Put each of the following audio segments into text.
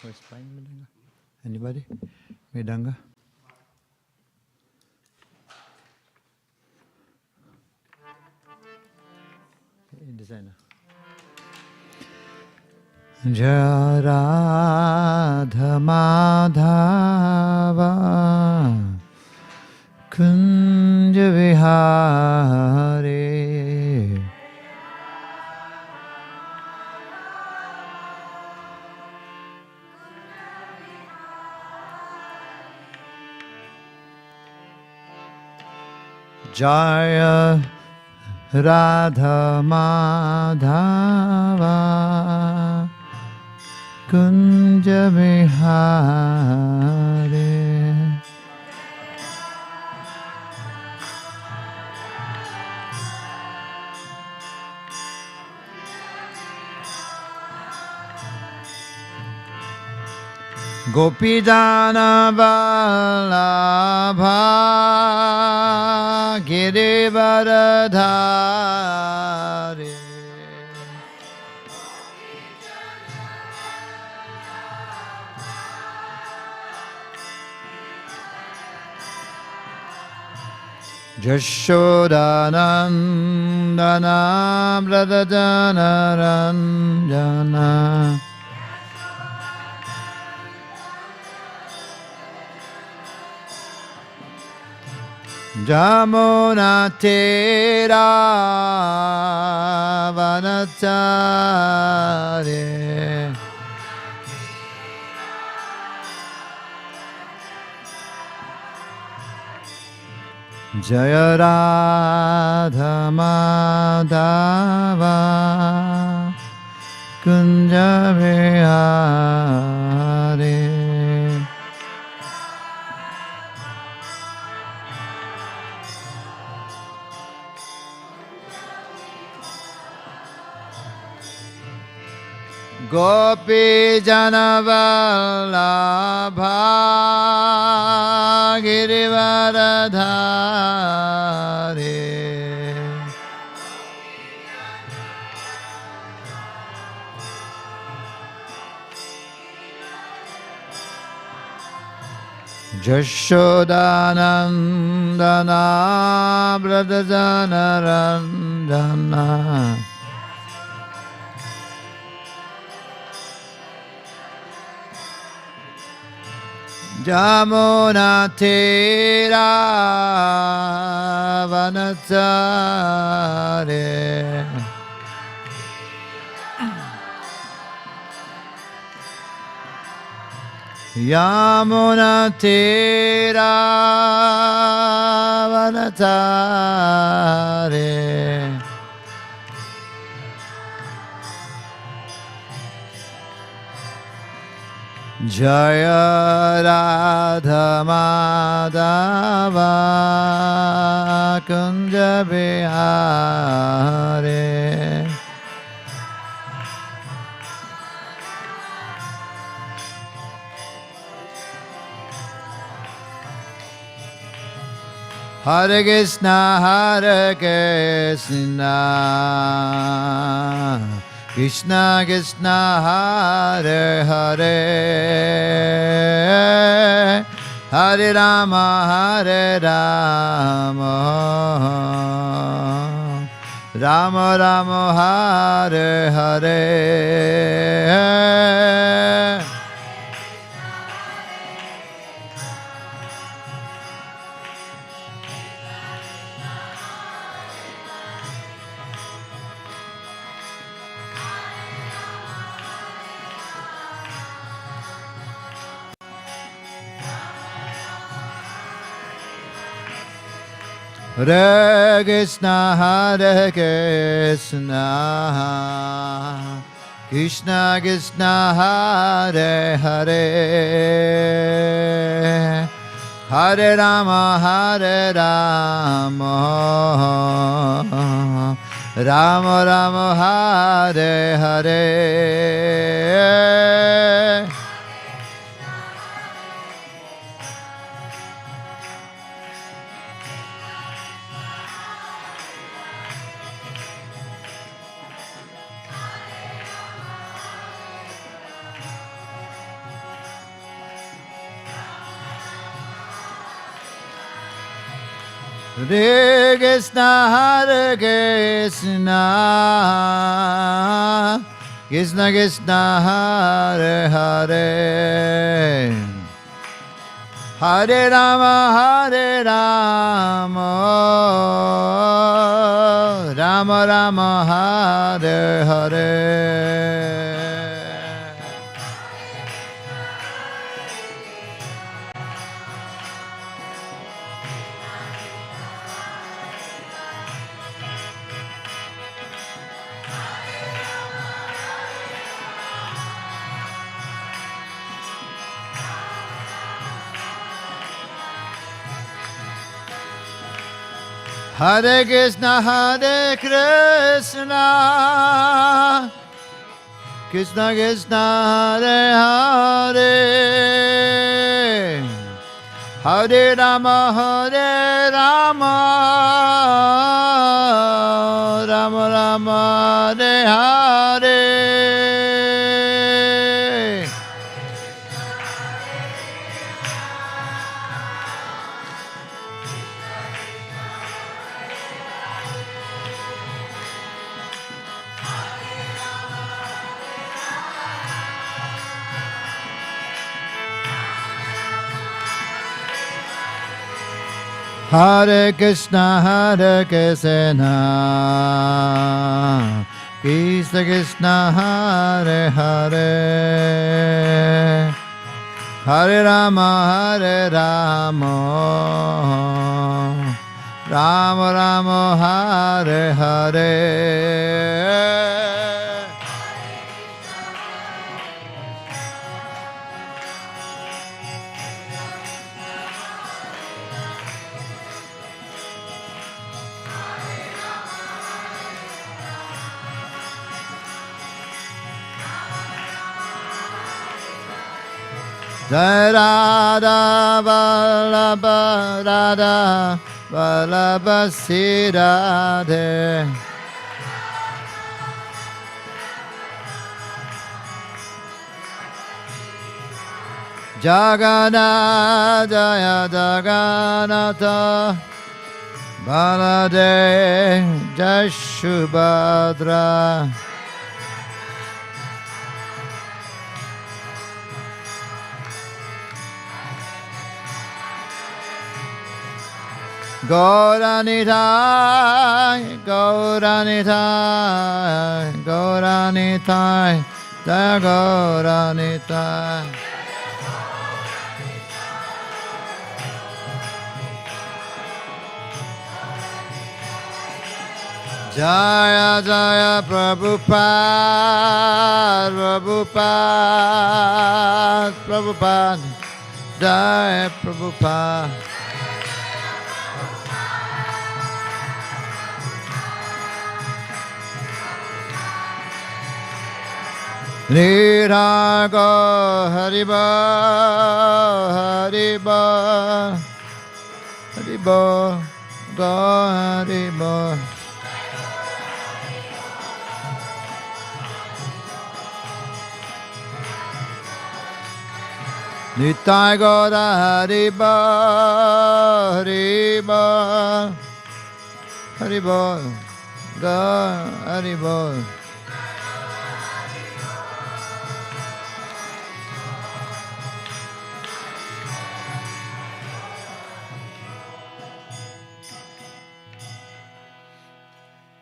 who is playing Mridanga? Anybody? Mridanga? Designer. Jaya Radha Madhava Kunja Vihare Jaya Radha Madhava Kunja Vihare Gopijana Vallabha Girivaradhari Jashodanandana Vradajana Ranjana Jamuna Tera Vanachare Jaya Radha Madhava Kunja Vihare Gopi Janavallabha Girivaradhari Jashodanandana Vradajana Ranjana Jamuna Tera Vanachare Yamuna Tera Vanachare Jaya Radha Madhava Kunja Vihare Hare Krishna Krishna Krishna Hare Hare Hare Rama Rama Rama Hare Hare Hare Krishna Krishna Krishna Hare Hare Hare Rama Rama Rama Hare Hare Hare Krishna, Hare Krishna, Krishna Krishna, Hare Hare, Hare Rama, Rama Rama, Hare Hare. Hare Krishna, Hare Krishna, Krishna Krishna, Hare Hare, Hare Rama, Rama Rama, Hare Hare. Hare Krishna, Hare Krishna, Krishna Krishna, Hare Hare, Hare Rama, Rama Rama, Hare Hare. Jai Radha Vallabha Radha Vallabha Sri Radhe. Jagannath Jaya Jagannatha Baladev Jai Subhadra. Gauranitai, Gauranitai, Gauranitai, Jaya Gauranitai. Jaya Jaya Prabhupada, Prabhupada, Prabhupada, Jaya Prabhupada. Nirago Hariba, Hariba, Hariba, Go Hariba. Nitai Gora Hariba, Hariba, Hariba, Go Hariba.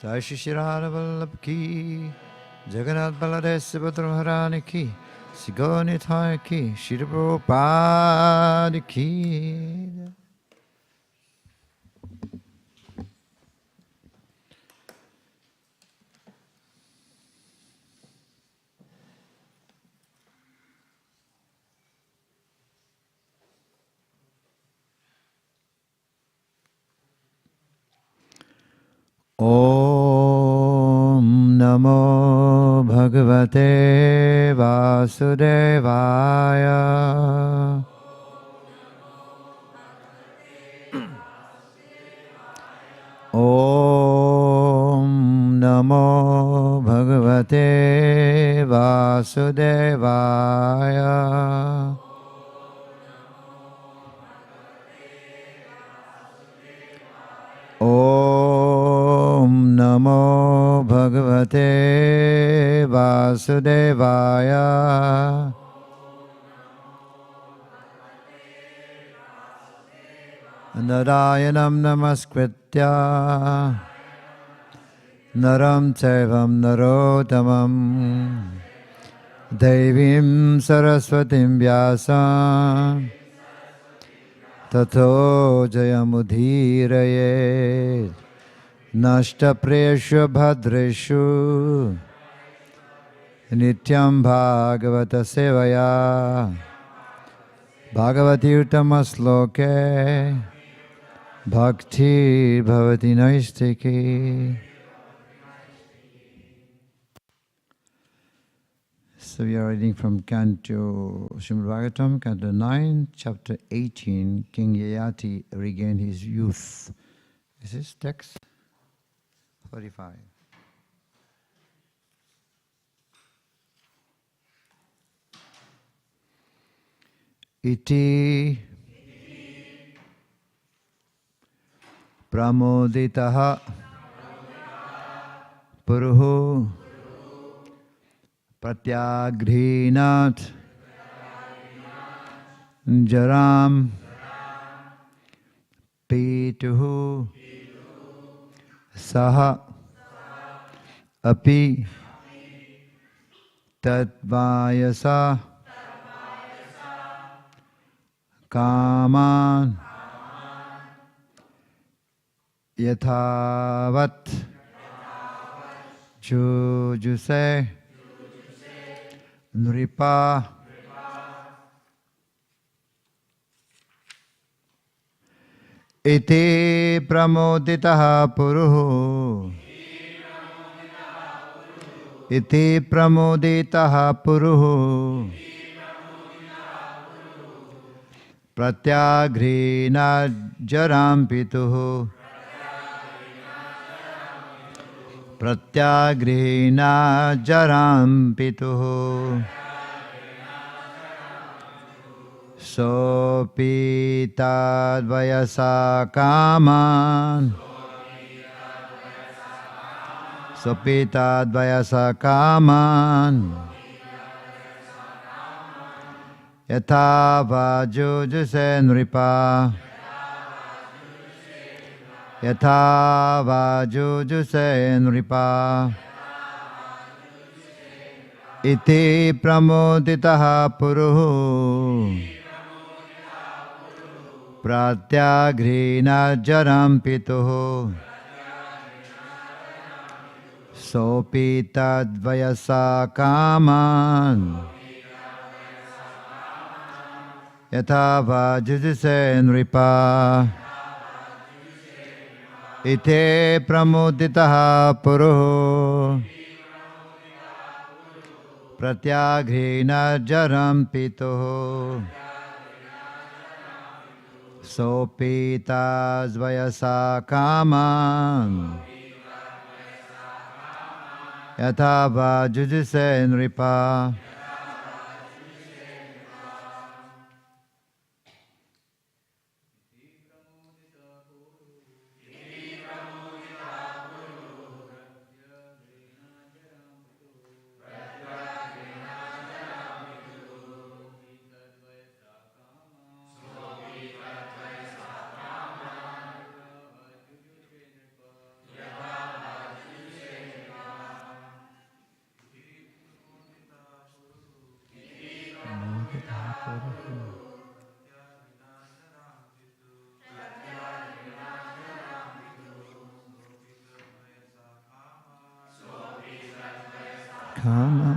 Jai Shri Radha Vallabh ki, Jagannath Baladev Subhadra Maharani ki, Sigoni Thai ki, Shri Prabhupada ki. Om Namo Bhagavate Vasudevaya. Om Namo Bhagavate Vasudevaya. Vasudevaya. Narayanam namaskritya naram chaivam narottamam devim saraswatim vyasam tato jayamudhiraye nashtapreshu bhadreshu nityam bhagavata sevaya bhagavati uttamasloke bhakti bhavati naistiki. So we are reading from Canto Śrīmad Bhāgavatam, Canto 9, Chapter 18, King Yayati regained his youth. Is this text? 45. Iti pramoditaha puruhu pratyagrinat jaram pituhu saha api tatvayasa kaman yathavat jujuse nripa iti pramoditaha puruhu iti pramoditaha puruhu pratyagrina jaram pituhu pratyagrina jaram pituhu sopitadvayasa kaman sopitadvayasa kaman yatha vajujuse nripa yatha vajujuse nripa iti pramoditaha puruhu pratyagrina jaram pituhu sopitadvayasa kaman yatha vajujuse nripa ite pramoditaha puruhu pratyagrina jaram pituhu sopitadvayasa kaman yatha vajujuse nripa Kama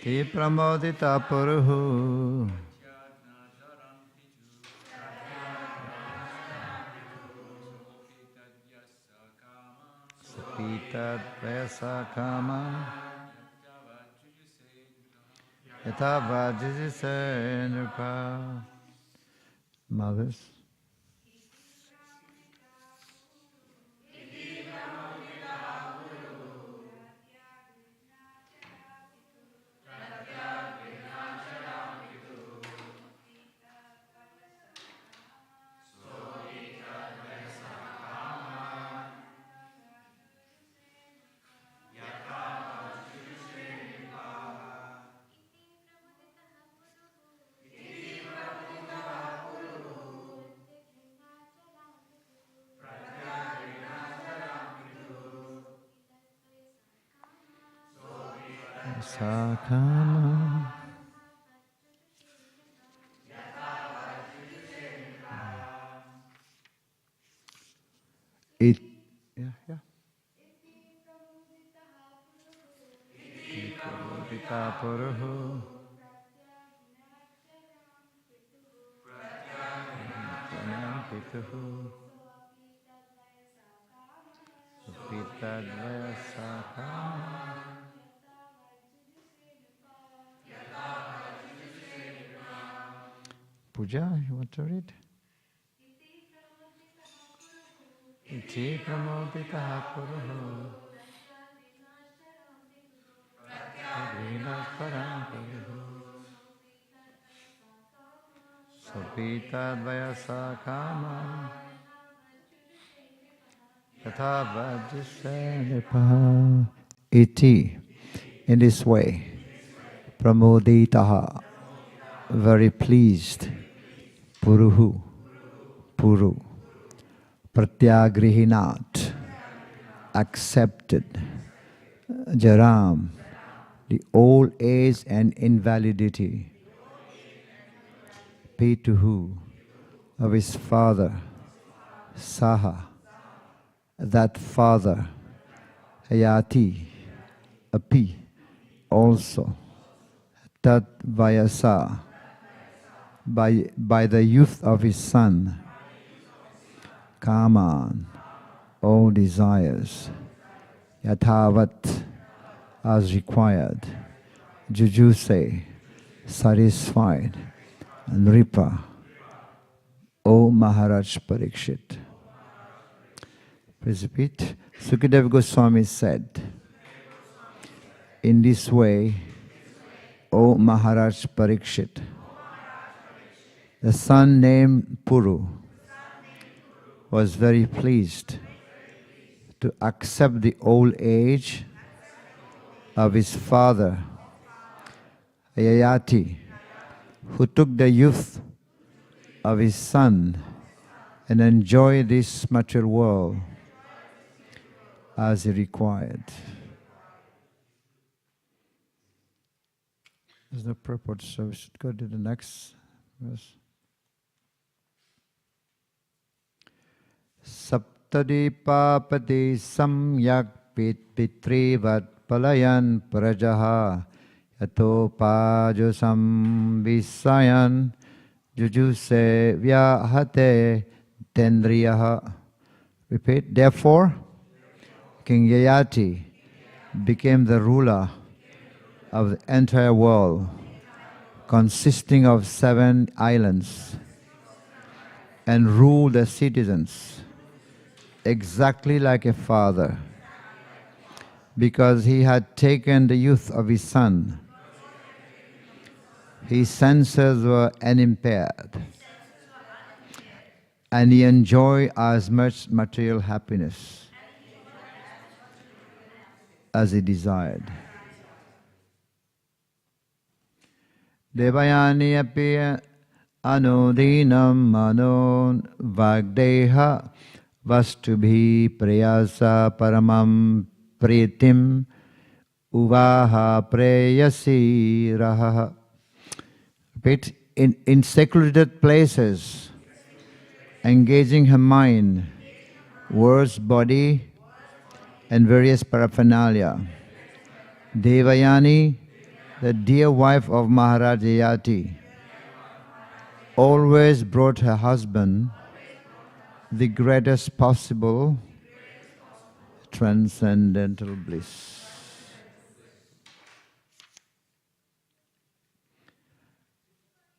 Ti pramodita puruhu Sapitadvayasa kama yatha vajujuse nripa. Mothers. Sakama. It, yeah. Pita Puruhu. Pituhu. Pita Dvaya Sakama. Puja, you want to read? Iti pramoditaha puruhu Adhina param puruhu Sopita dvayasa kama Tatha vajjase nipaha. Iti, in this way, pramoditaha, very pleased, puruhu, puru, pratyagrihinat, accepted, jaram, the old age and invalidity, pituhu, of his father, saha, that father, Yayati, api, also, tat vayasa, by the youth of his son, kaman, all desires, yathavat, as required, jujuse, satisfied, nripa, O Maharaj Parikshit. Please repeat. Sukadeva Goswami said, in this way, O Maharaj Parikshit, the son named Puru was very pleased to accept the old age of his father, Yayati, who took the youth of his son and enjoyed this material world as he required. There's no purport, so we should go to the next verse. Saptadipapati samyak pitrivat palayan prajaha yato pajusam visayan jujuse vyahate tendriyaha. Repeat. Therefore, King Yayati became the ruler of the entire world, consisting of 7 islands, and ruled the citizens exactly like a father, because he had taken the youth of his son. His senses were unimpaired, and he enjoyed as much material happiness as he desired. Devayani api anodinam manon vagdeha vastubhi prayasa paramam pritim uvaha prayasi raha. Repeat. In secluded places, engaging her mind, words, body, and various paraphernalia, Devayani, the dear wife of Maharaj Yayati, always brought her husband the greatest possible transcendental bliss.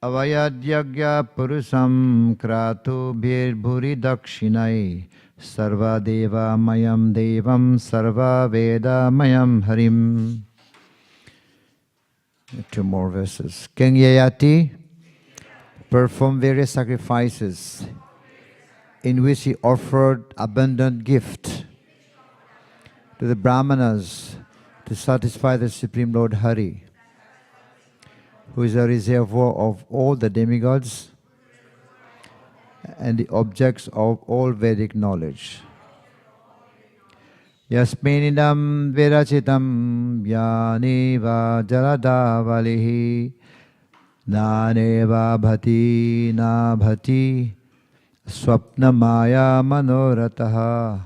Avayadyagya purusam kratu bhir bhuri dakshinai sarva deva mayam devam sarva veda mayam harim. 2 more verses. King Yayati performed various sacrifices in which he offered abundant gift to the Brahmanas to satisfy the Supreme Lord Hare, who is a reservoir of all the demigods and the objects of all Vedic knowledge. Yasminidam virachitam Yaneva jaladavalihi Naneva bhati na bhati Swapna maya manorataha.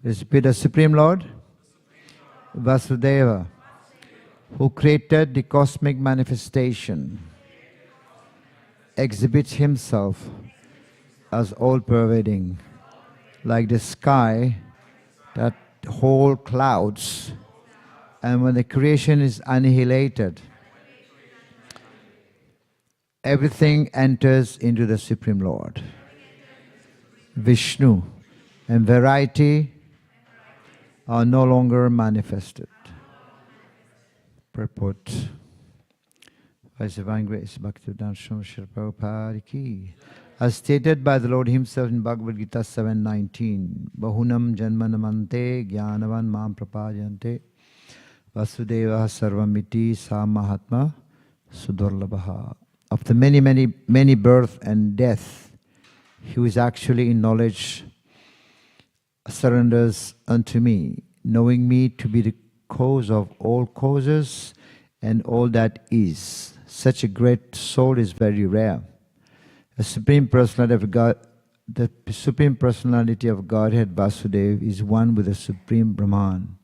Repeat the Supreme Lord Vasudeva, who created the cosmic manifestation, exhibits himself as all-pervading, like the sky that holds clouds, and when the creation is annihilated, everything enters into the Supreme Lord, Vishnu, and variety are no longer manifested. Purport. By Divine Grace, Bhaktivedanta Swami Prabhupada ki. As stated by the Lord Himself in Bhagavad Gita 7:19, Bahunam janmanamante jnanavan mam prapajante vasudeva sarvamiti sa mahatma sudurlabha. After many birth and death, he who is actually in knowledge surrenders unto me, knowing me to be the cause of all causes and all that is. Such a great soul is very rare. The Supreme Personality of Godhead Vasudeva is one with the Supreme Brahman.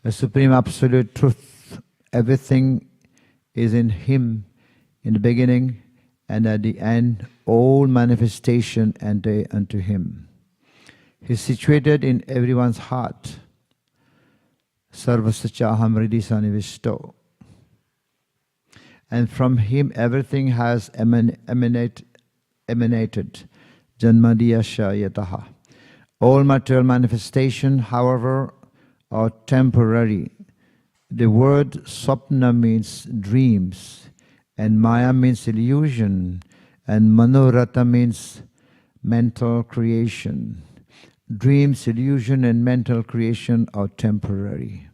The Supreme Absolute Truth, everything is in Him, in the beginning and at the end, all manifestation enter unto Him. He is situated in everyone's heart. Sarvasachaham Hridhi Sanivisto. And from Him everything has emanated. Janmadiyasya yataha. All material manifestation, however, are temporary. The word swapna means dreams, and maya means illusion, and manorata means mental creation. Dreams, illusion, and mental creation are temporary.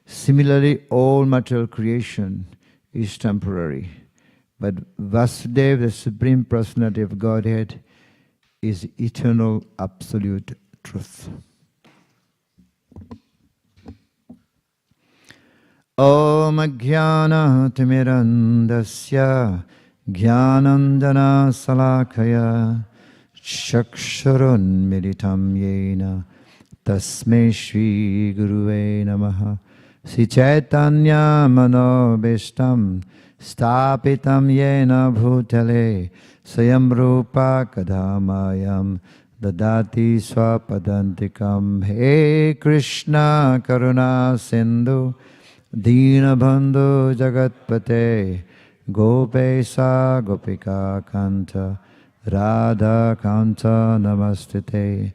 Similarly, all material creation is temporary. But Vasudeva, the Supreme Personality of Godhead, is eternal absolute truth. Om Jnana Timirandasya Jnanandana Salakaya Chakshurun Militam Yena Tasmai Shri Guruve Namaha. Sri Chaitanya Manobishtam Stapitam Yena Bhutale Sayam Rupa Kadhamayam Dadati Swapadantikam. He Krishna Karuna Sindhu Deenabandhu Jagatpate Gopesa Gopika Kanta Radha Kanta Namastite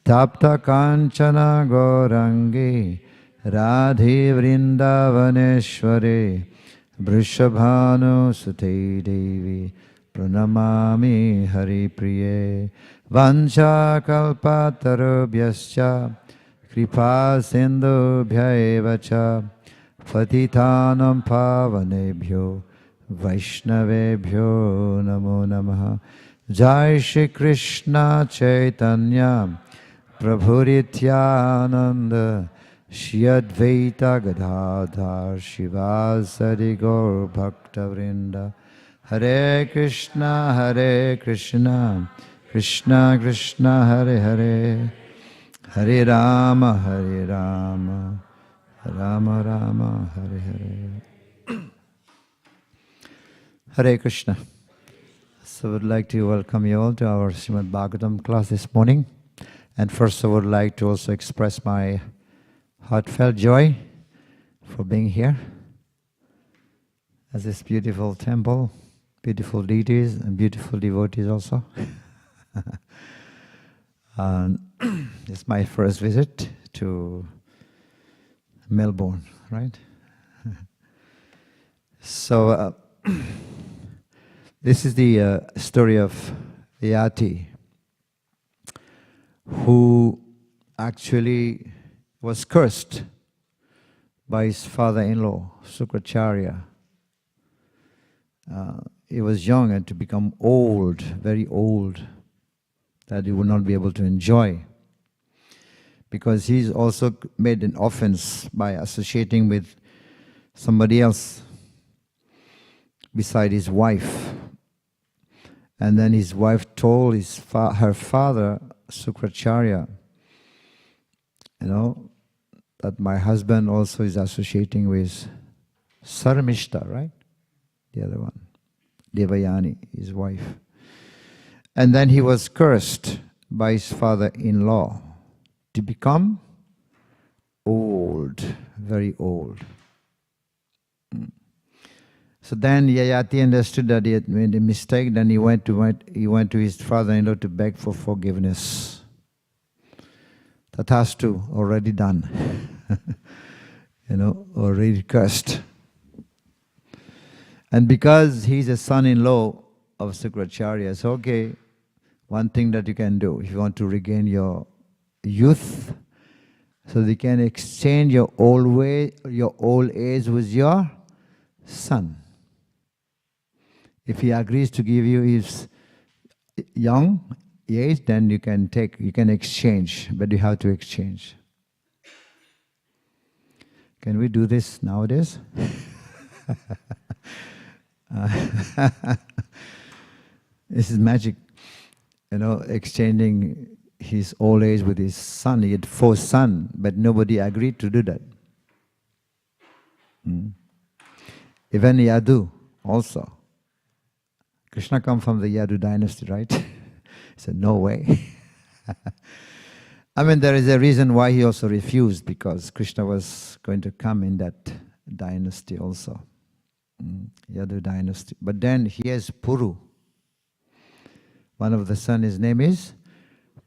Tapta Kanchana Gaurangi Radhi Vrindavaneshware Vrishabhanu Sute Devi Pranamami Hari Priye Vancha Kalpatarubhyascha Kripa Sindhubhya Cha Patitanam Pavanebhyo Vaishnavebhyo Namo Namaha. Jai Shri Krishna Chaitanya Prabhurityananda Shri Advaita Gadadhar Shivasadi Gaur Bhakta Vrinda. Hare Krishna Krishna Krishna Hare Hare, Hare Rama Rama Rama Hare Hare. Hare Krishna. So I would like to welcome you all to our Śrīmad Bhāgavatam class this morning. And first I would like to also express my heartfelt joy for being here at this beautiful temple, beautiful deities and beautiful devotees also. It's my first visit to Melbourne, right? So this is the story of Yayati, who actually was cursed by his father-in-law, Śrīmad. He was young and to become old, very old, that he would not be able to enjoy. because he's also made an offense by associating with somebody else beside his wife. And then his wife told her father, Śrīmad, that my husband also is associating with Sarmishta, right? The other one, Devayani, his wife. And then he was cursed by his father-in-law to become old, very old. So then Yayati understood that he had made a mistake. Then he went to his father-in-law to beg for forgiveness. Tathastu, already done. Already cursed. And because he's a son-in-law of Śrīmad, it's okay. One thing that you can do, if you want to regain your youth, so you can exchange your old age with your son. If he agrees to give you his young age, then you can exchange, but you have to exchange. Can we do this nowadays? This is magic, exchanging his old age with his son. He had 4 sons, but nobody agreed to do that. Even Yadu also. Krishna come from the Yadu dynasty, right? He said, no way. I mean, there is a reason why he also refused, because Krishna was going to come in that dynasty also. Yadu dynasty. But then he has Puru. One of the sons, his name is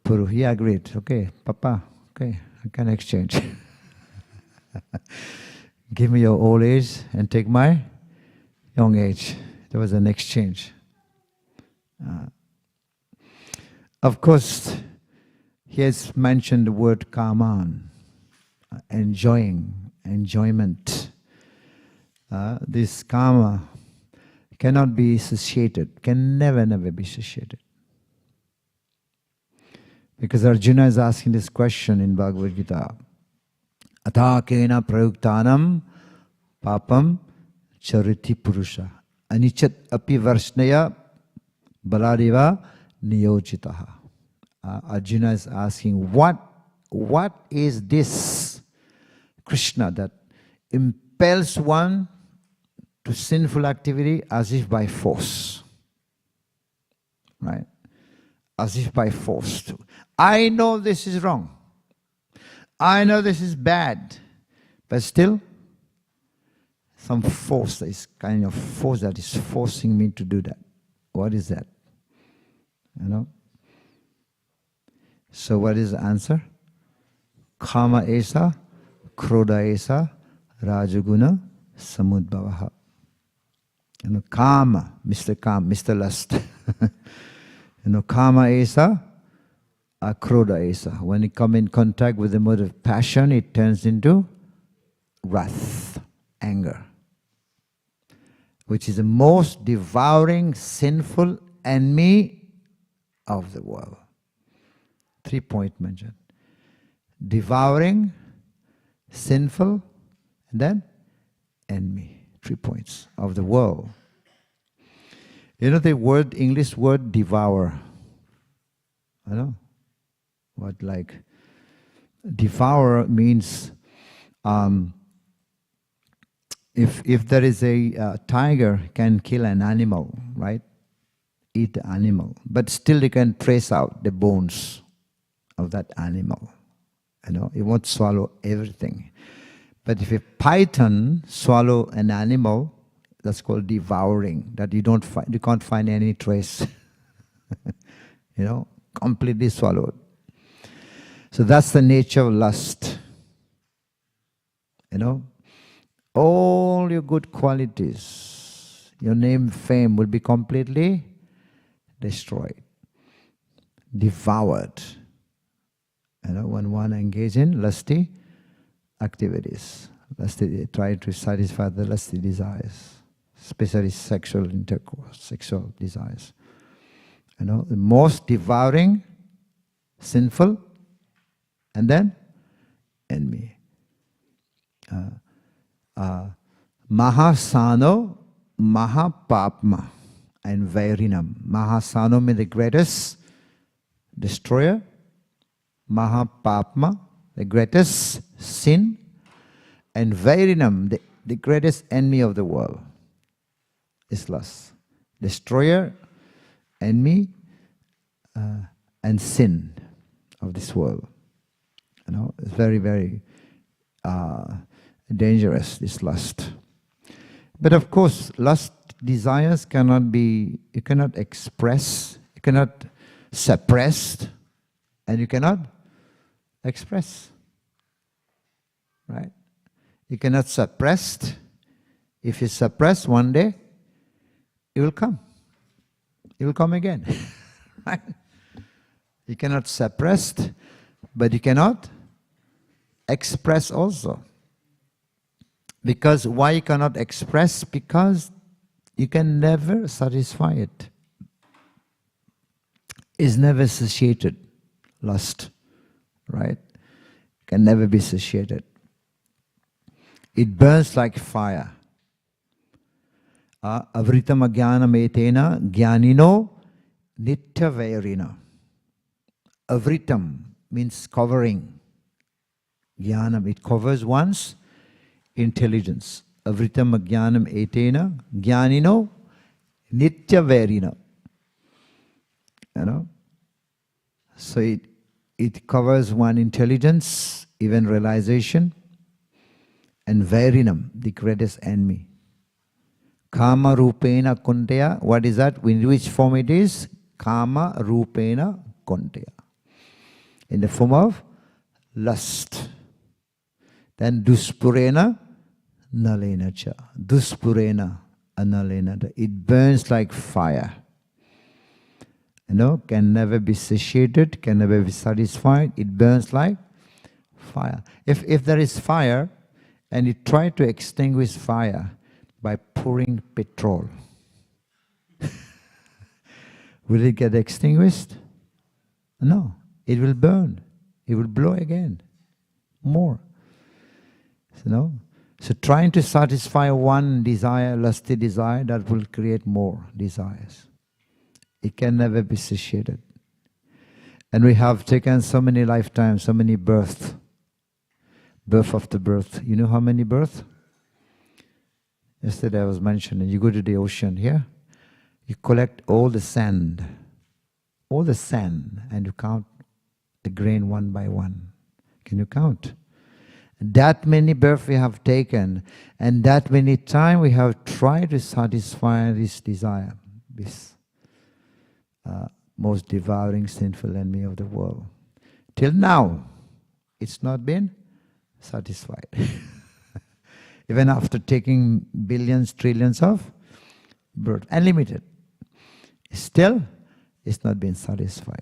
Puru. He agreed. Okay, Papa, okay, I can exchange. Give me your old age and take my young age. There was an exchange. Of course, he has mentioned the word kaman, enjoyment. This karma cannot be associated, can never be associated. Because Arjuna is asking this question in Bhagavad Gita. Atha kena prayuktanam papam chariti purusha anichat api varshnaya baladeva niyojitaha. Arjuna is asking, what is this Krishna that impels one to sinful activity as if by force? Right? As if by force. I know this is wrong. I know this is bad. But still, some force, is kind of force that is forcing me to do that. What is that? So what is the answer? Kama esa, krodha esa, rajaguna samudbhavaha. Kama, Mr. Lust. Kama esa, akrodha esa. When you come in contact with the mode of passion, it turns into wrath, anger, which is the most devouring, sinful enemy of the world. 3 points mentioned. Devouring, sinful, and then enemy. 3 points of the world. The English word devour. What like devour means if there is a tiger can kill an animal, right? Eat the animal, but still they can trace out the bones of that animal. It won't swallow everything. But if a python swallow an animal, that's called devouring. That you can't find any trace. Completely swallowed. So that's the nature of lust. All your good qualities, your name, fame will be completely destroyed, devoured. When one engages in lusty activities, try to satisfy the lusty desires, especially sexual intercourse, sexual desires. The most devouring, sinful, and then enemy. Mahasano, Mahapapma, and Vairinam. Mahasano means the greatest destroyer. Mahapapma, the greatest sin. And Vairinam, the greatest enemy of the world, is lust. Destroyer, enemy, and sin of this world. It's very, very dangerous, this lust. But of course, lust desires cannot be, you cannot express, you cannot suppress, and you cannot express. Right? You cannot suppress. If you suppress one day, it will come. It will come again. Right? You cannot suppress, but you cannot express also. Because why you cannot express? Because you can never satisfy it. It's never satiated, lust, right? Can never be satiated. It burns like fire. Avritam ajnanam etena jnanino nitya vairina. Avritam means covering. Jnanam, it covers one's intelligence. Avritam ajnanam etena jnanino nitya vairina. So it covers one intelligence, even realization, and vairinam, the greatest enemy. Kama rupena kunteya, what is that? In which form it is? Kama rupena kunteya. In the form of lust. Then duspurena nalena cha. Duspurena analena. It burns like fire. Can never be satiated, can never be satisfied. It burns like fire. If there is fire, and you try to extinguish fire by pouring petrol, will it get extinguished? No. It will burn. It will blow again. More. So trying to satisfy one desire, lusty desire, that will create more desires. It can never be satiated. And we have taken so many lifetimes, so many births. Birth after birth. You know how many births? Yesterday I was mentioning, you go to the ocean here, you collect all the sand, and you count the grain one by one. Can you count? That many births we have taken, and that many times we have tried to satisfy this desire, this most devouring sinful enemy of the world. Till now, it's not been satisfied. Even after taking billions, trillions of births, unlimited, still it's not been satisfied.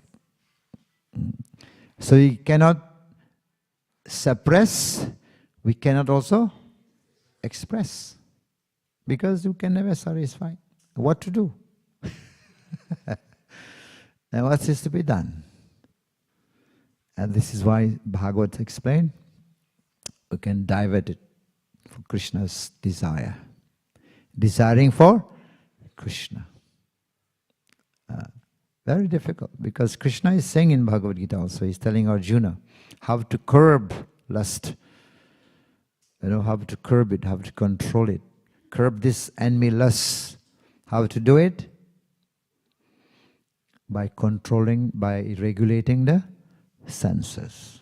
So we cannot suppress, we cannot also express, because you can never satisfy. What to do? And what is to be done? And this is why Bhagavad explained, we can divert it for Krishna's desire. Desiring for Krishna. Very difficult, because Krishna is saying in Bhagavad Gita also, he's telling Arjuna how to curb lust. How to curb it, how to control it. Curb this enemy lust. How to do it? By controlling, by regulating the senses.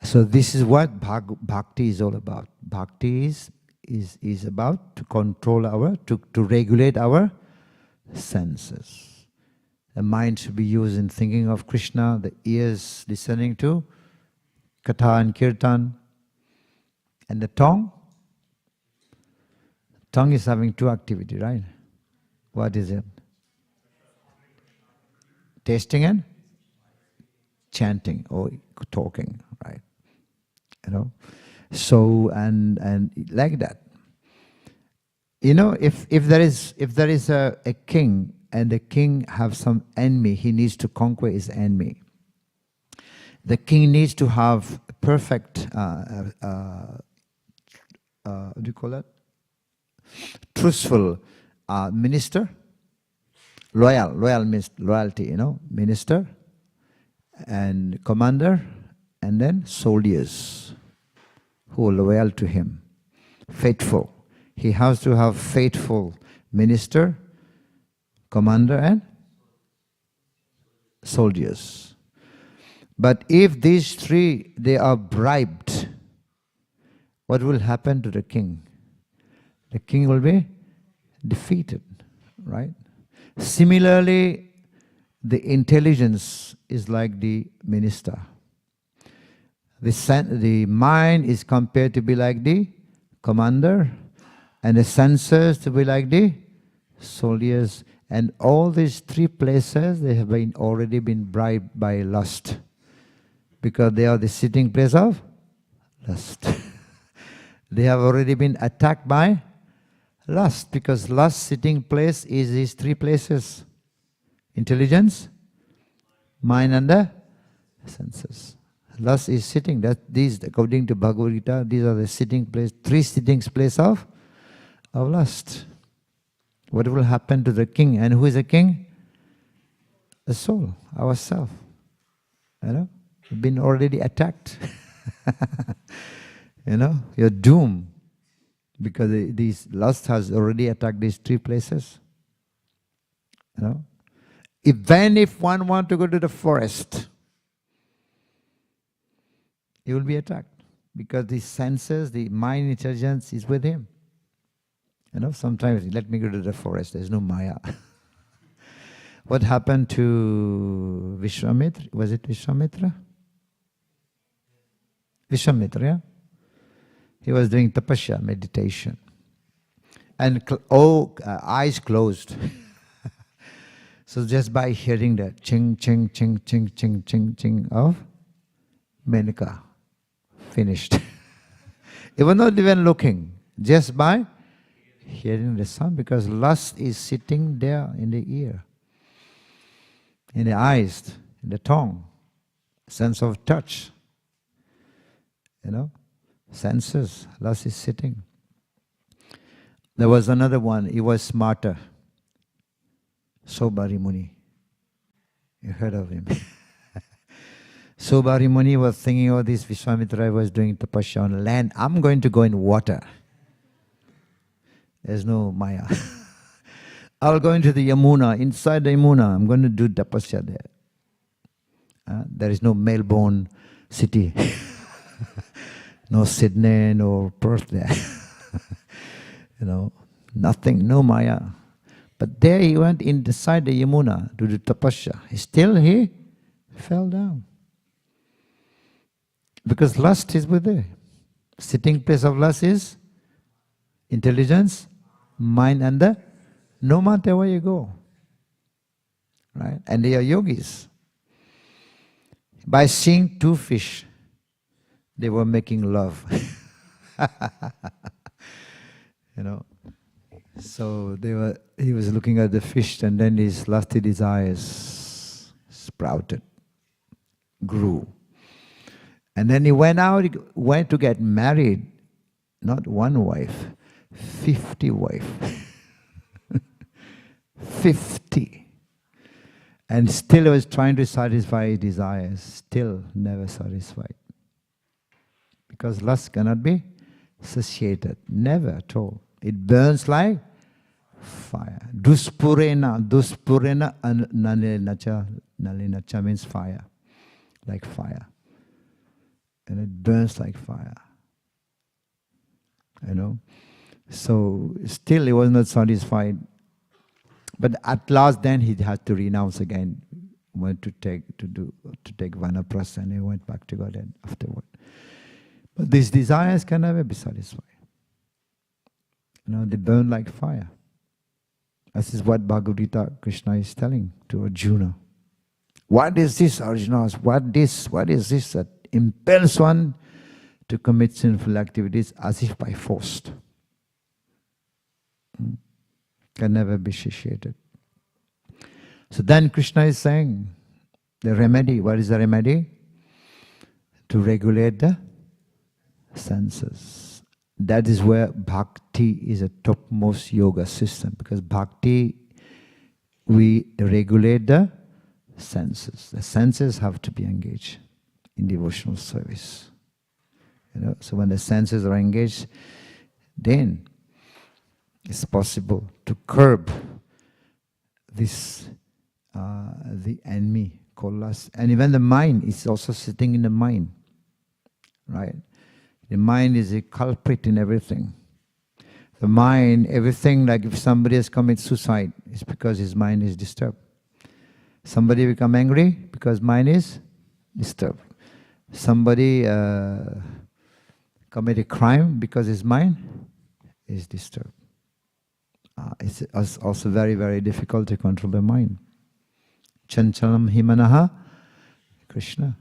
So this is what bhakti is all about. Bhakti is about to control to regulate our senses. The mind should be used in thinking of Krishna, the ears listening to Katha and Kirtan, and the tongue. Tongue is having two activities, right? What is it? Tasting and chanting or talking, right? So and like that. If there is a king, and the king have some enemy, he needs to conquer his enemy. The king needs to have perfect, what do you call that? Truthful minister. Loyal means loyalty, minister and commander, and then soldiers who are loyal to him, faithful. He has to have faithful minister, commander, and soldiers. But if these three, they are bribed, what will happen to the king? The king will be defeated, right? Similarly, the intelligence is like the minister. The mind is compared to be like the commander, and the senses to be like the soldiers. And all these three places, they have already been bribed by lust, because they are the sitting place of lust. They have already been attacked by lust, because lust sitting place is these three places: intelligence, mind, and the senses. Lust is sitting. These, according to Bhagavad Gita, these are the sitting place, three sitting place of lust. What will happen to the king? And who is the king? The soul, ourself. We've been already attacked. You're doomed. Because these lust has already attacked these three places. Even if one want to go to the forest, he will be attacked. Because the senses, the mind intelligence is with him. Sometimes, let me go to the forest, there's no Maya. What happened to Vishwamitra? Was it Vishwamitra? Vishwamitra, yeah? He was doing tapasya, meditation. And eyes closed. So just by hearing the ching, ching, ching, ching, ching, ching, ching of Menaka, finished. Even not even looking, just by hearing the sound, because lust is sitting there in the ear, in the eyes, in the tongue, sense of touch, senses, lust is sitting. There was another one, he was smarter, Sobari Muni. You heard of him. Sobari Muni was thinking, oh, this Vishwamitra was doing tapasya on land, I'm going to go in water. There's no Maya. I'll go into the Yamuna. Inside the Yamuna, I'm going to do tapasya there. There is no Melbourne city. No Sydney, no Perth there. Nothing, no Maya. But there he went inside the Yamuna to do tapasya. He fell down. Because lust is with there. Sitting place of lust is intelligence, mind, and no matter where you go. Right? And they are yogis. By seeing two fish, they were making love. So he was looking at the fish, and then his lusty desires sprouted, grew. And then he went to get married. Not one wife, 50 wife. 50. And still he was trying to satisfy his desires, still never satisfied. Because lust cannot be satiated, never at all. It burns like fire. Duspurena nalinacha means fire, like fire. And it burns like fire. So still he was not satisfied. But at last then he had to renounce again. Went to take vanaprastha, and he went back to God afterward. But these desires can never be satisfied. They burn like fire. This is what Bhagavad Gita Krishna is telling to Arjuna. What is this, Arjuna? What is this that impels one to commit sinful activities as if by force? Can never be satiated. So then Krishna is saying, the remedy, what is the remedy? to regulate the senses. That is where bhakti is a topmost yoga system, because bhakti, we regulate the senses. The senses have to be engaged in devotional service. So when the senses are engaged, then it's possible to curb this, the enemy called lust. And even the mind is also sitting in the mind, right? The mind is a culprit in everything. The mind, everything, like if somebody has committed suicide, it's because his mind is disturbed. Somebody become angry because mind is disturbed. Somebody commit a crime because his mind is disturbed. It's also very, very difficult to control the mind. Chanchalam himanaha, Krishna.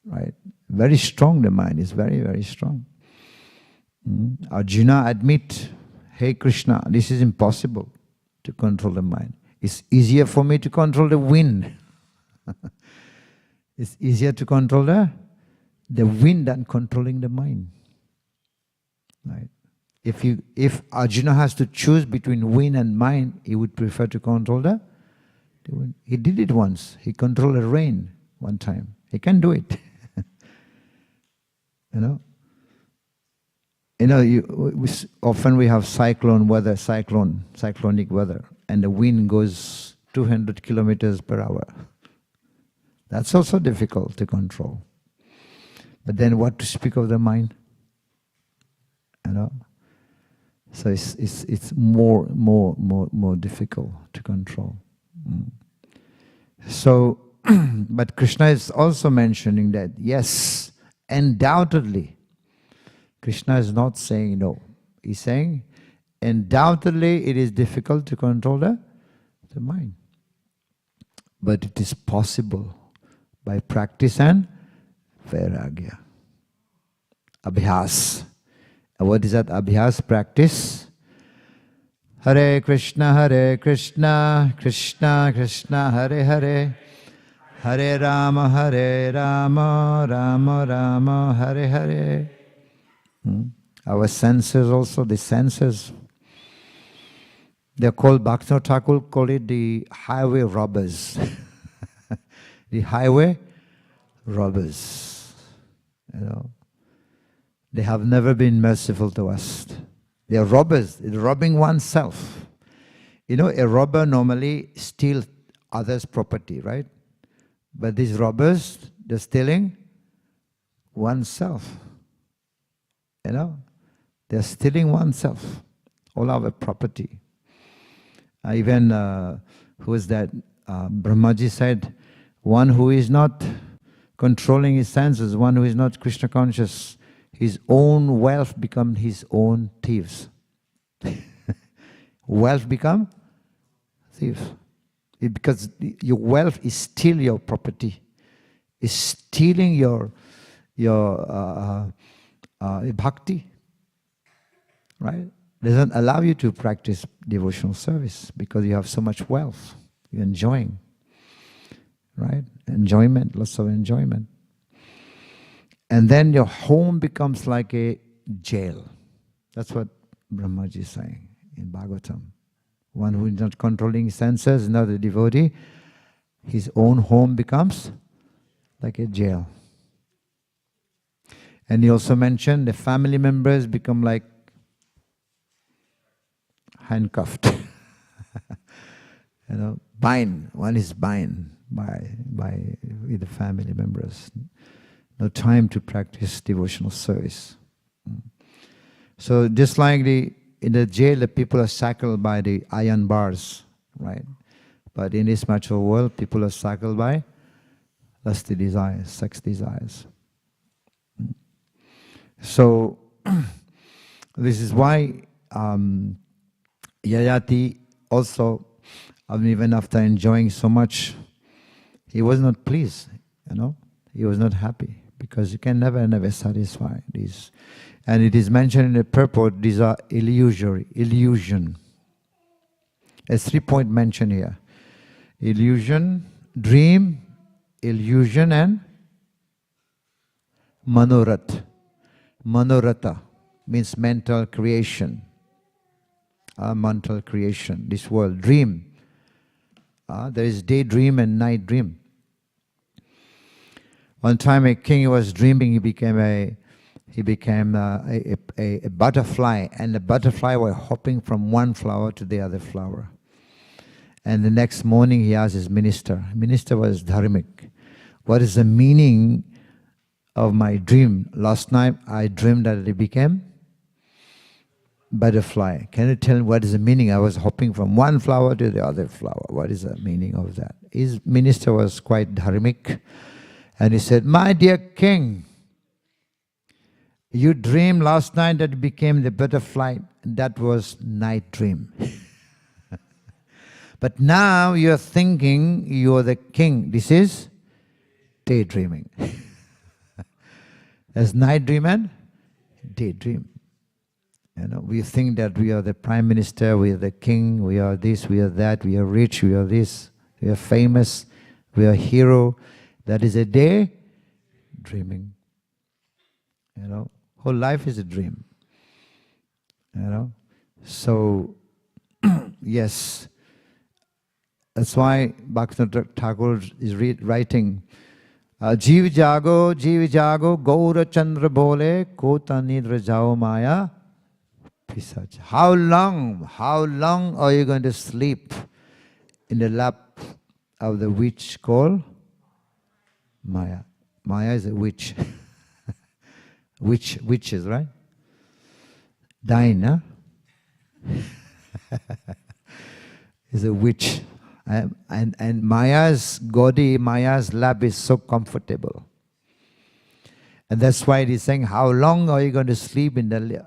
Right? Very strong, the mind is very, very strong. Arjuna admit, hey Krishna, this is impossible to control the mind. It's easier for me to control the wind. It's easier to control the wind than controlling the mind. Right? If Arjuna has to choose between wind and mind, he would prefer to control the wind. He did it once. He controlled the rain one time. He can do it. Often we have cyclone weather, cyclonic weather, and the wind goes 200 kilometers per hour. That's also difficult to control. But then what to speak of the mind? So it's more difficult to control. So, but Krishna is also mentioning that, yes, undoubtedly, Krishna is not saying no. He's saying, undoubtedly it is difficult to control the mind. But it is possible by practice and vairagya. Abhyas. And what is that abhyas? Practice. Hare Krishna, Krishna Krishna, Hare Hare. Hare Rama, Rama Rama, Hare Hare. Our senses also, the senses, they're called, Bhaktivinoda Thakur call it the highway robbers. The highway robbers. They have never been merciful to us. They are robbers, they're robbing oneself. A robber normally steals others' property, right? But these robbers, they're stealing oneself. They're stealing oneself, all our property. Even, who is that? Brahmaji said, one who is not controlling his senses, one who is not Krishna conscious, his own wealth become his own thieves. Wealth become thieves. Because your wealth is still your property. It's stealing your bhakti. Right? Doesn't allow you to practice devotional service because you have so much wealth. You're enjoying. Right? Enjoyment, lots of enjoyment. And then your home becomes like a jail. That's what Brahmaji is saying in Bhagavatam. One who is not controlling his senses, not a devotee, his own home becomes like a jail. And he also mentioned the family members become like handcuffed. Bind. One is bind with the family members. No time to practice devotional service. So just like in the jail, the people are shackled by the iron bars, right? But in this material world, people are shackled by lusty desires, sex desires. So this is why Yayati also, even after enjoying so much, he was not pleased, He was not happy because you can never satisfy these. And it is mentioned in the purport, these are illusion. There's 3 points mentioned here. Illusion, dream, illusion and Manorat. Manorata means mental creation. Mental creation, this world, dream. There is daydream and night dream. One time a king was dreaming, he became a butterfly, and the butterfly was hopping from one flower to the other flower. And the next morning he asked his minister. Minister was dharmic. What is the meaning of my dream? Last night I dreamed that it became butterfly. Can you tell me what is the meaning? I was hopping from one flower to the other flower. What is the meaning of that? His minister was quite dharmic. And he said, my dear king, you dreamed last night that it became the butterfly. That was night dream. But now you're thinking you're the king. This is daydreaming. There's night dream and daydream. You know, we think that we are the prime minister, we are the king, we are this, we are that, we are rich, we are this, we are famous, we are hero. That is a day dreaming. You know, whole life is a dream. You know, so yes. That's why Bhaktivedanta Thakur is writing, Jeev jago, Gaura Chandra bole, Kota nidra jao maya, pisach. How long are you going to sleep in the lap of the witch called Maya? Maya is a witch. Witches, right? Dying, huh? Is a witch. And Maya's gaudy, Maya's lap is so comfortable. And that's why it is saying, how long are you going to sleep in the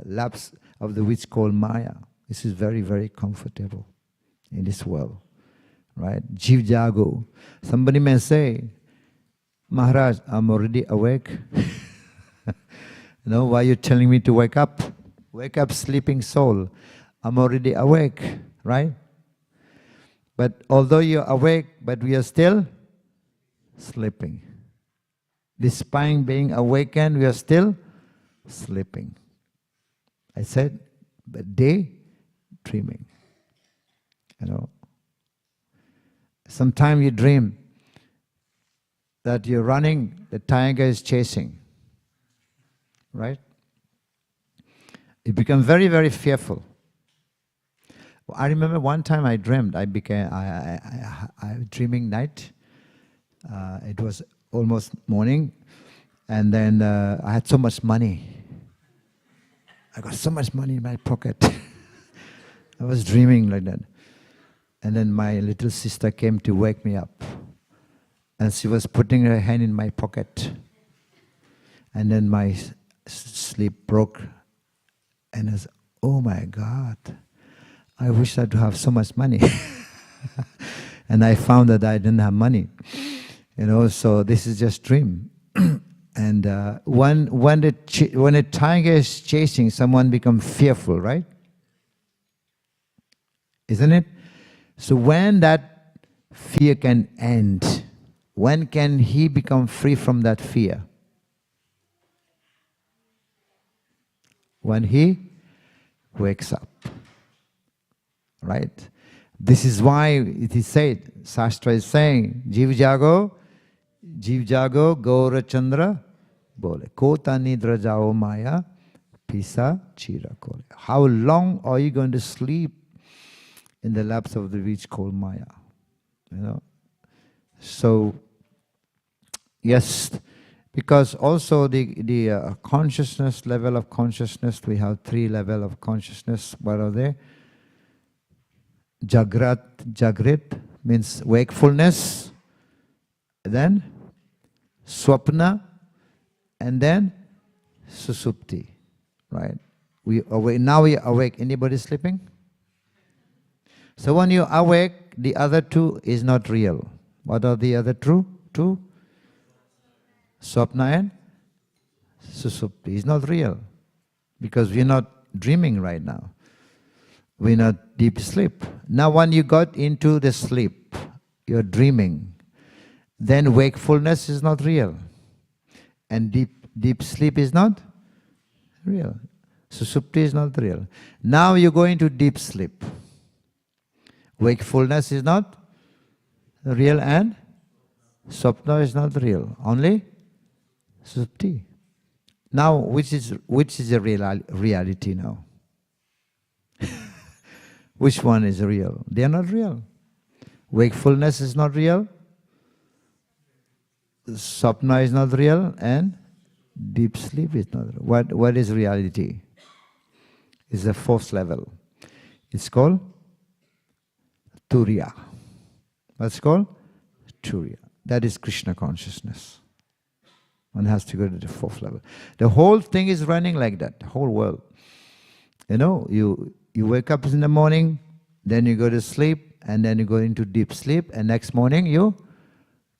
laps of the witch called Maya? This is very, very comfortable in this world. Right? Jeev jago. Somebody may say, Maharaj, I'm already awake. No, why are you telling me to wake up? Wake up, sleeping soul. I'm already awake, right? But although you're awake, but we are still sleeping. Despite being awakened, we are still sleeping. I said, but day dreaming. You know. Sometimes you dream that you're running, the tiger is chasing. Right? You become very, very fearful. I remember one time I dreamed. I dreaming night. It was almost morning, and then I had so much money. I got so much money in my pocket. I was dreaming like that, and then my little sister came to wake me up, and she was putting her hand in my pocket, and then my sleep broke, and I said, "Oh my God! I wish I could have so much money." And I found that I didn't have money. You know, so this is just dream. And when a tiger is chasing, someone becomes fearful, right? Isn't it? So when that fear can end, when can he become free from that fear? When he wakes up. Right? This is why it is said, Shastra is saying, Jeev jago, Gaura Chandra bole. Kota nidra jao maya, pisa chira kole. How long are you going to sleep in the laps of the witch called Maya? You know? So, yes, because also the consciousness, level of consciousness, we have 3 levels of consciousness. What are they? Jagrit means wakefulness, then swapna, and then susupti. Right? Now we are awake. Anybody sleeping? So when you awake, the other 2 is not real. What are the other 2? Swapna and susupti is not real, because we are not dreaming right now. We're not deep sleep. Now when you got into the sleep, you're dreaming, then wakefulness is not real. And deep sleep is not real. Susupti is not real. Now you go into deep sleep. Wakefulness is not real and Swapna is not real. Only Susupti. Now, which is the reality now? Which one is real? They are not real. Wakefulness is not real. Swapna is not real, and deep sleep is not real. What is reality? It's the fourth level. It's called Turiya. What's it called? Turiya. That is Krishna consciousness. One has to go to the fourth level. The whole thing is running like that, the whole world. You know, you wake up in the morning, then you go to sleep, and then you go into deep sleep, and next morning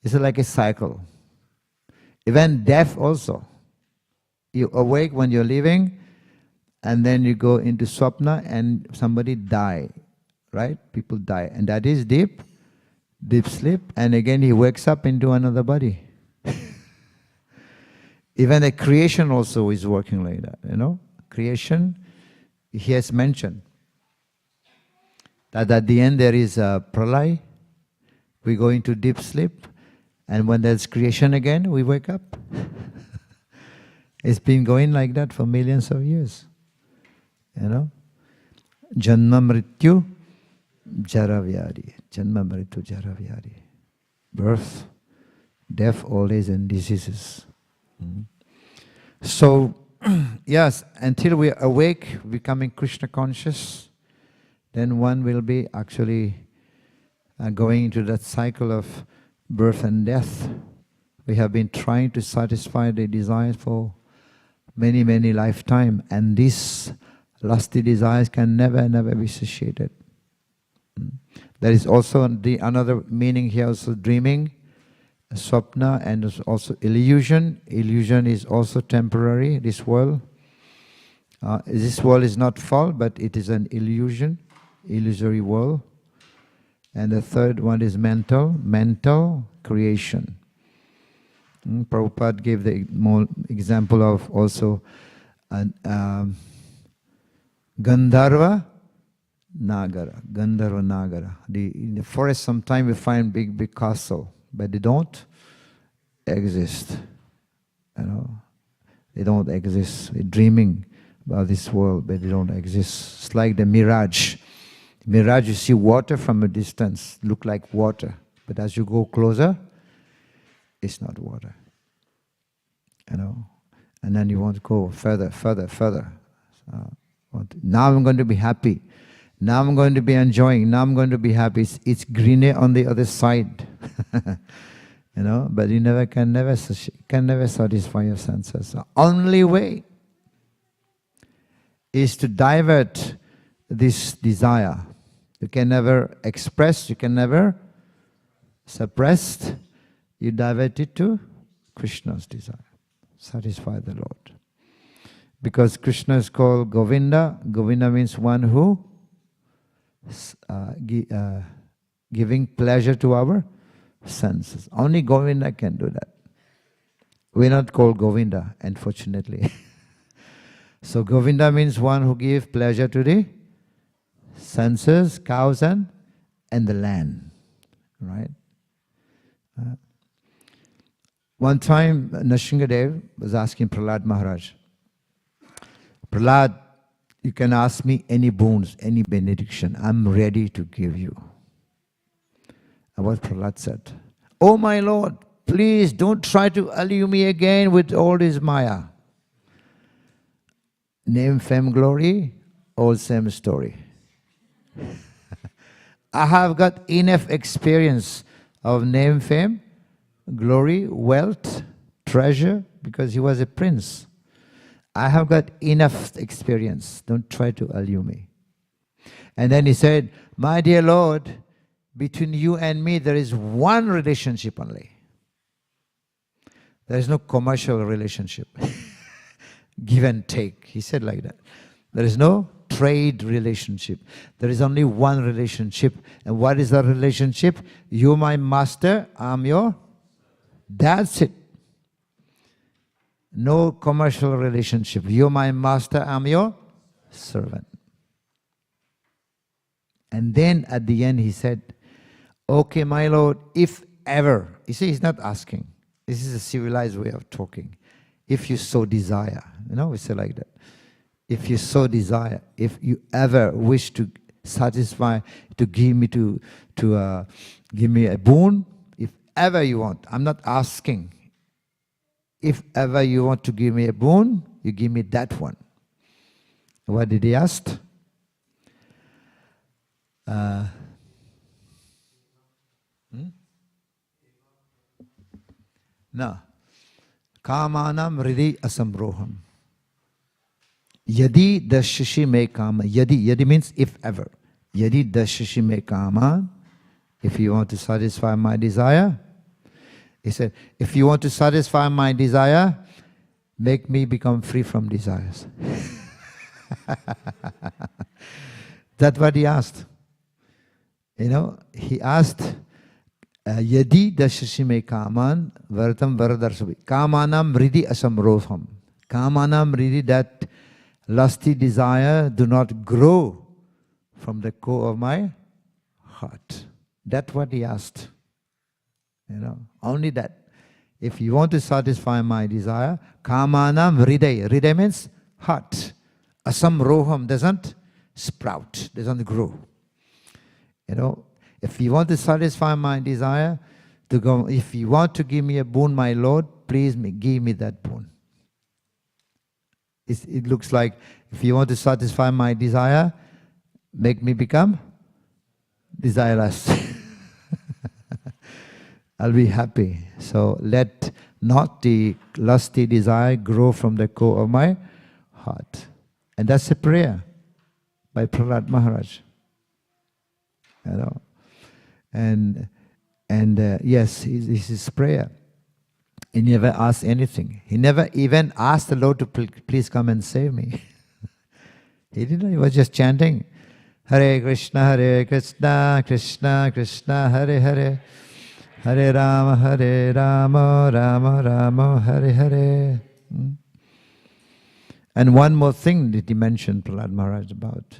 it's like a cycle. Even death also. You awake when you're living, and then you go into swapna, and somebody die, right? People die, and that is deep sleep, and again he wakes up into another body. Even the creation also is working like that, you know. Creation, he has mentioned that at the end there is a pralay, we go into deep sleep, and when there's creation again, we wake up. It's been going like that for millions of years, you know. Janma mrityu jara vyadi. Janma mrityu jara vyadi. Birth, death, old age and diseases. So, yes, until we are awake, becoming Krishna conscious, then one will be actually going into that cycle of birth and death. We have been trying to satisfy the desires for many, many lifetimes, and these lusty desires can never, never be satiated. There is also another meaning here, also dreaming, swapna, and also illusion. Illusion is also temporary, this world. This world is not false, but it is an illusion, illusory world. And the third one is mental creation. Prabhupada gave the more example of also Gandharva Nagara. In the forest sometimes we find big castle, but they don't exist. You know, they don't exist. We're dreaming about this world, but they don't exist. It's like the mirage. Mirage, you see water from a distance, look like water, but as you go closer, it's not water. You know, and then you want to go further. Now I'm going to be happy. Now I'm going to be enjoying. Now I'm going to be happy. It's greener on the other side. You know, but you can never satisfy your senses. The only way is to divert this desire. You can never express, you can never suppress. You divert it to Krishna's desire. Satisfy the Lord. Because Krishna is called Govinda. Govinda means one who giving pleasure to our senses. Only Govinda can do that. We're not called Govinda, unfortunately. So Govinda means one who gives pleasure to the senses, cows and the land. Right? One time Nrsimhadev was asking Prahlad Maharaj, Prahlad, you can ask me any boons, any benediction. I'm ready to give you. And what Prahlad said, oh my Lord, please don't try to allure me again with all this Maya. Name, fame, glory, all same story. I have got enough experience of name, fame, glory, wealth, treasure, because he was a prince. I have got enough experience. Don't try to allure me. And then he said, my dear Lord, between you and me there is one relationship only. There is no commercial relationship. Give and take. He said like that. There is no trade relationship. There is only one relationship. And what is the relationship? You my master, I'm your... That's it. No commercial relationship. You're my master, I'm your servant. And then at the end he said, okay, my Lord, if ever, you see, he's not asking. This is a civilized way of talking. If you so desire, we say like that. If you so desire, if you ever wish to satisfy, to give me give me a boon, if ever you want. I'm not asking. If ever you want to give me a boon, you give me that one. What did he ask? No. Kamanam ridi asambroham. Yadi dashishi me kama. Yadi means if ever. Yadi dashishi me kama. If you want to satisfy my desire. He said, if you want to satisfy my desire, make me become free from desires. That's what he asked. He asked, Yadi dashashime kaman varatam varadarsabi. Kamanam ridi asamrotham. Kamanam ridi, that lusty desire do not grow from the core of my heart. That's what he asked. Only that. If you want to satisfy my desire, kamanam hriday. Hriday means heart. Asamroham doesn't sprout, doesn't grow. If you want to satisfy my desire, if you want to give me a boon, my Lord, please give me that boon. It looks like, if you want to satisfy my desire, make me become desireless. I'll be happy. So let not the lusty desire grow from the core of my heart. And that's a prayer by Prahlad Maharaj. And yes, it's his prayer. He never asked anything. He never even asked the Lord to please come and save me. He didn't. He was just chanting, Hare Krishna, Krishna Krishna, Hare Hare. Hare Rama, Rama Rama, Hare Hare. And one more thing that he mentioned, Prahlad Maharaj, about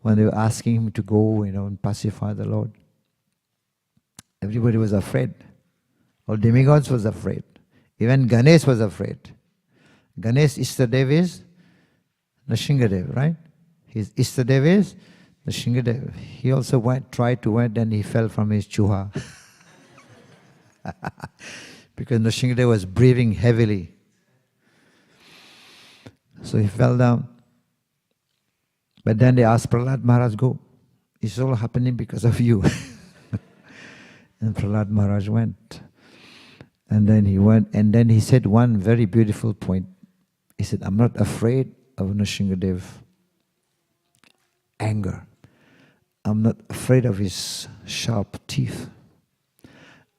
when they were asking him to go, and pacify the Lord. Everybody was afraid. All demigods was afraid. Even Ganesh was afraid. Ganesh Ishtadev is Nrsimhadev, right? His Ishtadev is Nrsimhadev. He also tried to went, and he fell from his chuha. Because Nrsimhadev was breathing heavily. So he fell down. But then they asked Prahlad Maharaj, go. It's all happening because of you. And Prahlad Maharaj went. And then he went, and then he said one very beautiful point. He said, I'm not afraid of Nrsimhadev anger. I'm not afraid of his sharp teeth.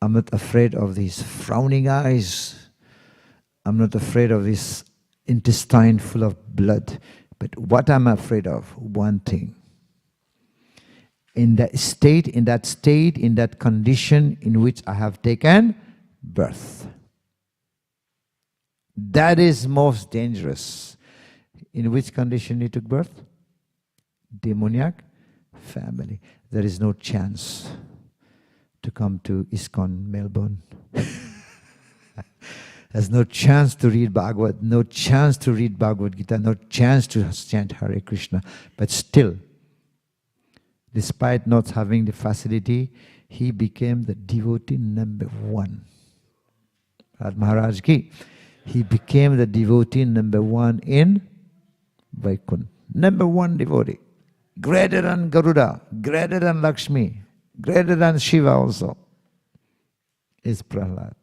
I'm not afraid of these frowning eyes. I'm not afraid of this intestine full of blood. But what I'm afraid of, one thing. In that state, in that condition in which I have taken birth. That is most dangerous. In which condition you took birth? Demoniac family. There is no chance to come to ISKCON Melbourne. There's no chance to read Bhagavad, no chance to read Bhagavad Gita, no chance to chant Hare Krishna. But still, despite not having the facility, he became the devotee number one. Prahlad Maharaj ki, he became the devotee number one in Vaikunth. Number one devotee. Greater than Garuda, greater than Lakshmi, greater than Shiva also, is Prahlad.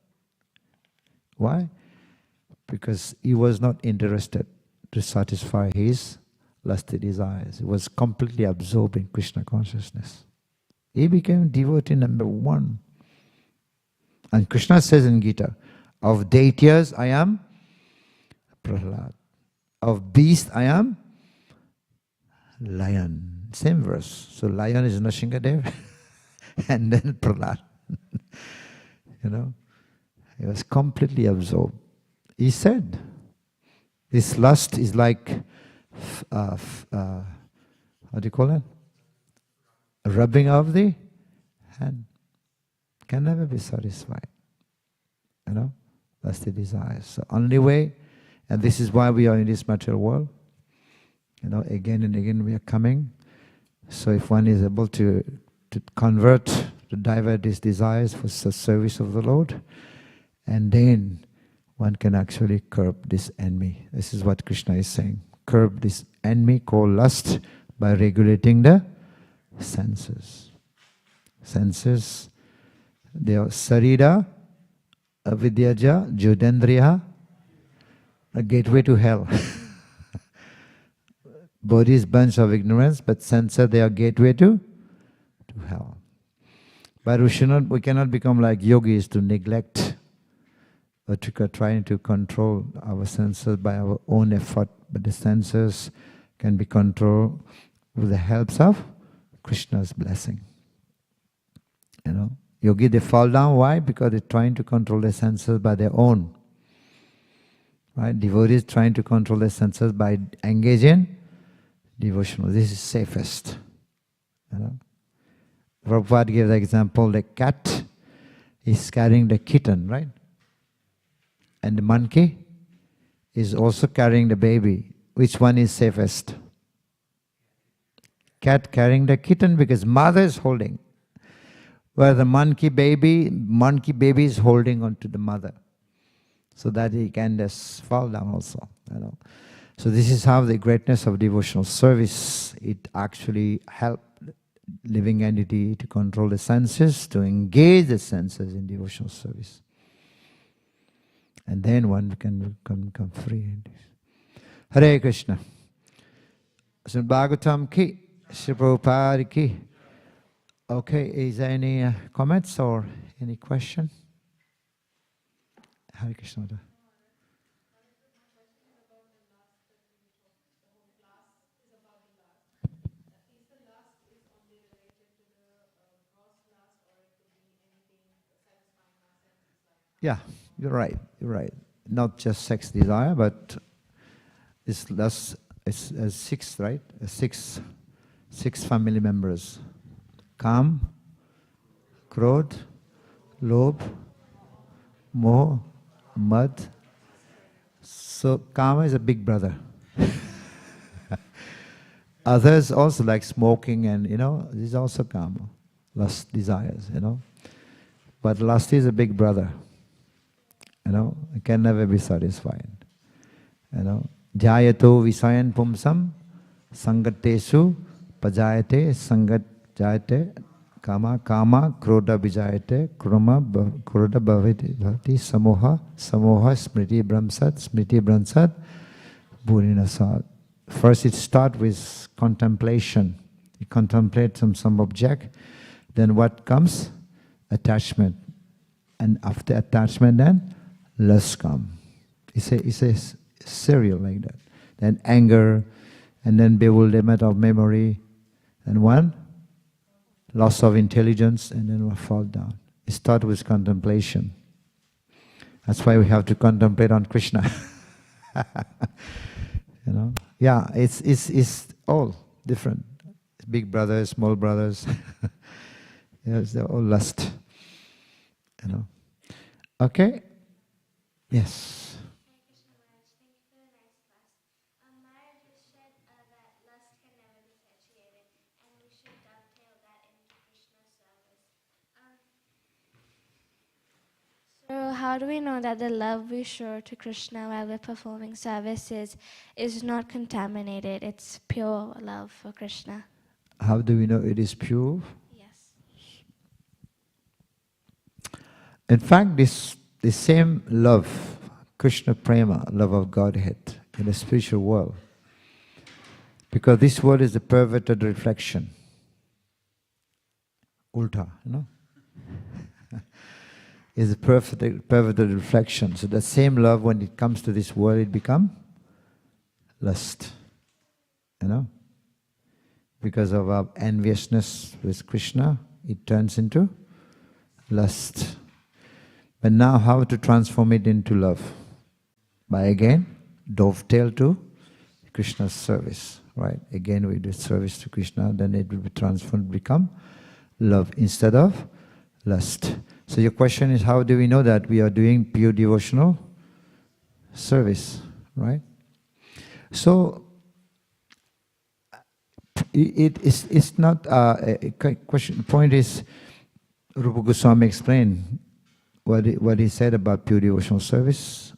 Why? Because he was not interested to satisfy his lusty desires. He was completely absorbed in Krishna consciousness. He became devotee number one. And Krishna says in Gita, of deities I am Prahlad. Of beast I am lion. Same verse. So lion is Nrsimhadev and then Prahlad. He was completely absorbed. He said, This lust is like, how do you call it? A rubbing of the hand. Can never be satisfied. You know? That's the desire. So only way, and this is why we are in this material world. You know, again and again we are coming. So if one is able to convert, to divert these desires for the service of the Lord, and then one can actually curb this enemy. This is what Krishna is saying. Curb this enemy called lust by regulating the senses. Senses, they are sarira, avidyaja, jodendriya, a gateway to hell. Body is bunch of ignorance, but senses, they are gateway to hell. But we cannot become like yogis to neglect or to trying to control our senses by our own effort. But the senses can be controlled with the help of Krishna's blessing. You know, yogi, they fall down. Why? Because they're trying to control their senses by their own. Right? Devotees trying to control their senses by engaging devotional. This is safest. You know? Prabhupada gave the example, the cat is carrying the kitten, right? And the monkey is also carrying the baby. Which one is safest? Cat carrying the kitten because mother is holding. Where the monkey baby is holding onto the mother. So that he can just fall down also. You know. So this is how the greatness of devotional service, it actually helps living entity to control the senses, to engage the senses in devotional service. And then one can become free. Hare Krishna. Śrīmad Bhāgavatam ki, Śrīla Prabhupada ki. Okay, is there any comments or any question? Hare Krishna. Yeah, you're right. You're right. Not just sex desire, but this lust is six, right? Six family members: Kam, Krodh, Lobh, Moh, Mad. So Kama is a big brother. Others also like smoking and, this is also Kama. Lust desires, But lust is a big brother. It can never be satisfied. Jayato visayan pumsam sangatesu pajayate sangat jayate kama krodha vijayate krodha bhavati samoha smriti brahmsat bhurinasat. First it starts with contemplation. You contemplate some object. Then what comes? Attachment. And after attachment then lust comes. It's a serial like that. Then anger, and then bewilderment of memory, and one loss of intelligence, and then we fall down. It starts with contemplation. That's why we have to contemplate on Krishna. Yeah, it's all different. Big brothers, small brothers. Yes, they're all lust. Okay. Yes. So how do we know that the love we show to Krishna while we're performing services is not contaminated? It's pure love for Krishna. How do we know it is pure? Yes. In fact, this same love, Krishna Prema, love of Godhead in the spiritual world, because this world is a perverted reflection. Ulta, is a perverted reflection. So the same love, when it comes to this world, it becomes lust. Because of our enviousness with Krishna, it turns into lust. But now how to transform it into love? By again dovetail to Krishna's service, right? Again, we do service to Krishna, then it will be transformed, become love instead of lust. So your question is, how do we know that we are doing pure devotional service, right? So it's not a question. The point is, Rupa Goswami explained what he said about pure devotional service.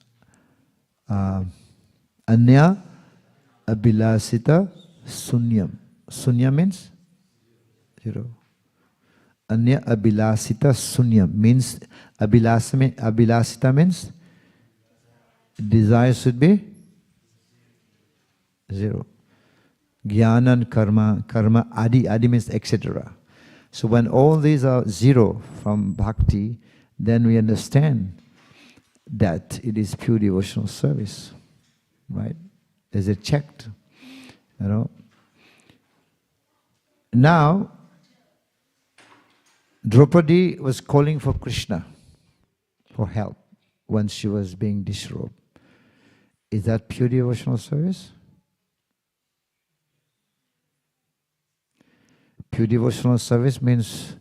Anya abhilasita sunyam. Sunyam means zero. Anya abhilasita sunyam means abhilasita means desire should be zero. Jnana and karma adi means etc. So when all these are zero from bhakti, then we understand that it is pure devotional service, right? Is it checked? You know. Now, Draupadi was calling for Krishna for help when she was being disrobed. Is that pure devotional service? Pure devotional service means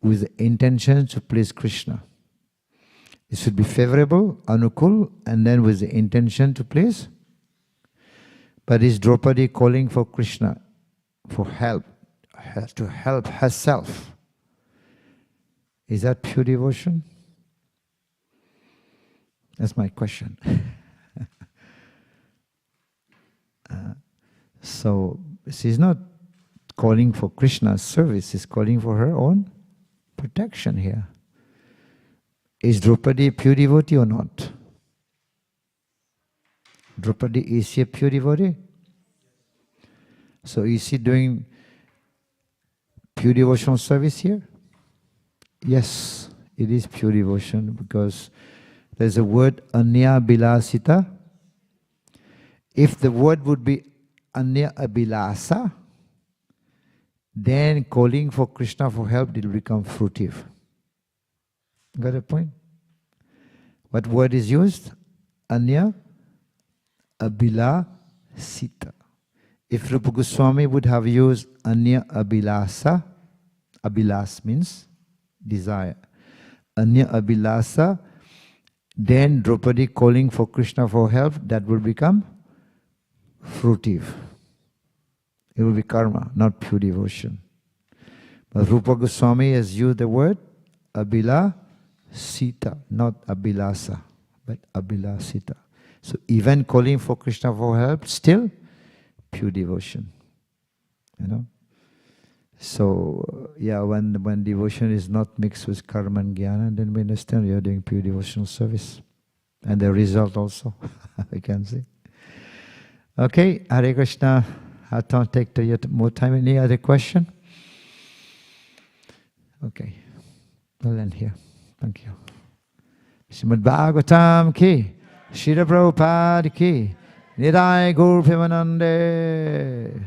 with the intention to please Krishna. It should be favorable, anukul, and then with the intention to please. But is Draupadi calling for Krishna for help, to help herself? Is that pure devotion? That's my question. So she's not calling for Krishna's service, she's calling for her own protection here. Is Draupadi a pure devotee or not? Draupadi, is she a pure devotee? So is she doing pure devotional service here? Yes, it is pure devotion because there's a word anya bilasita. If the word would be anya abilasa, then calling for Krishna for help will become fruitive. Got a point? What word is used? Anya abhilasita. If Rupa Goswami would have used anya abhilasa, abhilas means desire. Anya abhilasa, then Draupadi calling for Krishna for help, that will become fruitive. It will be karma, not pure devotion. But Rupa Goswami has used the word abhilasita, not abhilasa, but abhilasita. So even calling for Krishna for help, still pure devotion. You know? So yeah, when devotion is not mixed with karma and jnana, then we understand we are doing pure devotional service. And the result also, we can see. Okay, Hare Krishna. I don't take more time. Any other question? Okay, we'll end here. Thank you. Śrīmad Bhāgavatam ki, Śrīla Prabhupada ki, Nidai Gaur Premanande.